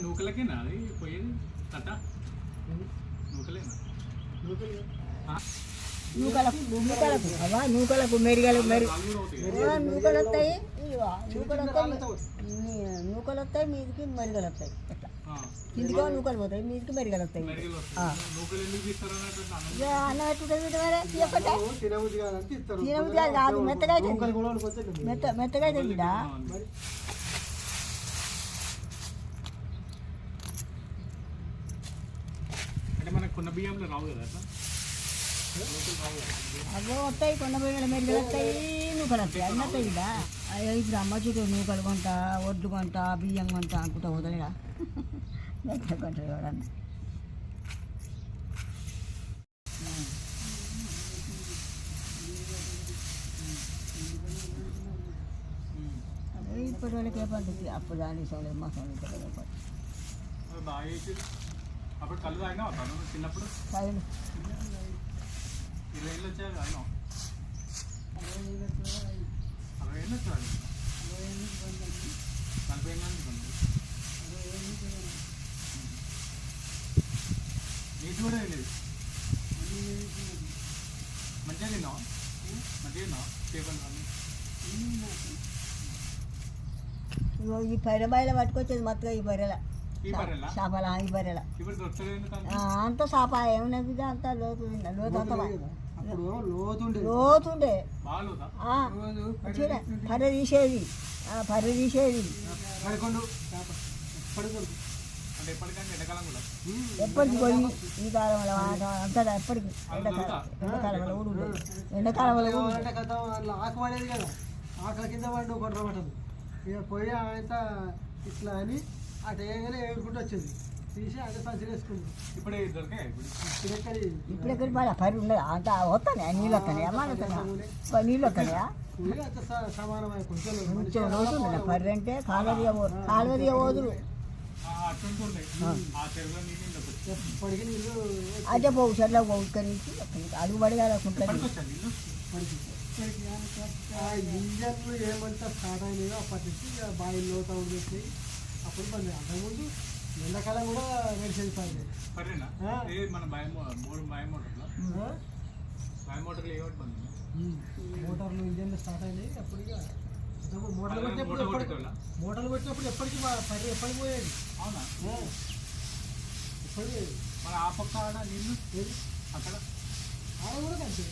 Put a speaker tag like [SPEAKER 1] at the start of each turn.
[SPEAKER 1] నూకలకేనా అది పోయేది కట్ట నూకలేనా
[SPEAKER 2] నూకలకు మెరిగలు నూకలు వస్తాయి నూకలు వస్తాయి మీదికి మెరిగలు వస్తాయి అట్లా కిందికో నూకలు పోతాయి మీదికి మెరిగలు వస్తాయి అన్నం తినబుద్ధి కాదు మెత్తగా మెత్తగా అయితే బిడ్డ
[SPEAKER 1] అంటే మనకు కొన్న బియ్యంలో రావు కదా అట్లా
[SPEAKER 2] అవో వస్తాయి కొన్న బియ్యంలో మెరుగలు వస్తాయి నూకలు వస్తాయి అన్నీ వస్తాయి బిడ్డ అయ్యో ఇప్పుడు అమ్మ చుట్టూ నూకలు కొంట ఒడ్లు కొంట బియ్యం కొంట అనుకుంటా పోతాయిడా మెత్త కొంటారు ఎవడన్నా ఇప్పటి వాళ్ళకి ఏ పద్ధతి అప్పుడు దాని సోలేదు మా సోలేదు
[SPEAKER 1] అప్పుడు కళ్ళు తాగినా చిన్నప్పుడు 20 ఏళ్ళు వచ్చాయి తాగినా 60 ఏళ్ళు వచ్చాయి 40 ఏళ్ళు నీటి కూడా వెళ్ళేది మంచిగా తిన్నావా చేపలు
[SPEAKER 2] ఈ బయట పట్టుకొచ్చేది మొత్తం ఈ బర్రెల చేపల ఈ బర్రెల అంత చేప ఏమున్నది అంత లోతు లోతుండే పర్రె తీసేది ఎప్పటికి పోయి ఈ కాలంలో అంతా ఎప్పటికి ఎండాకాలంలో కూడా ఎండాకాలంలో
[SPEAKER 3] ఆకు పడేది కదా ఆకలి కింద పడి కొట్ర పట్టదు ఇక పోయి అంతా ఇట్లా అని అటు వేయగానే ఏడుకుంటూ వచ్చేది తీసి అదే సంచి వేసుకుంది
[SPEAKER 1] ఇప్పుడు
[SPEAKER 2] ఎక్కడి పరి ఉండదు అంత వస్తానే నీళ్ళు వస్తానే నీళ్ళు వస్తాయా
[SPEAKER 3] సమానమైన కొంచెం
[SPEAKER 2] లోతుండే పర్రె అంటే కాలువదిగా పోదురు
[SPEAKER 3] ఎప్పటికీ నీళ్ళు
[SPEAKER 2] అదే పోవు చెట్ల పోవు ఇక్కడి నుంచి అడుగు పడిగాకుంటుంది
[SPEAKER 3] ఇంజన్లు ఏమంతా స్టార్ట్ అయినాయో అప్పటి నుంచి బాయిలు లోతా ఉండేసి అప్పుడు బంద్ అంతకుముందు ఎండాకాలం కూడా నడిచేది పర్లేదు మోటార్లు ఇంజన్లు స్టార్ట్ అయినాయి అప్పుడు ఇక మోటార్లు కొట్టినప్పుడు ఎప్పటికీ పర్రె ఎప్పటికి పోయేది
[SPEAKER 1] అవునా
[SPEAKER 3] ఎప్పటికి
[SPEAKER 1] మన ఆ పక్క నీళ్ళు అక్కడ
[SPEAKER 3] ఆడ కూడా కంటే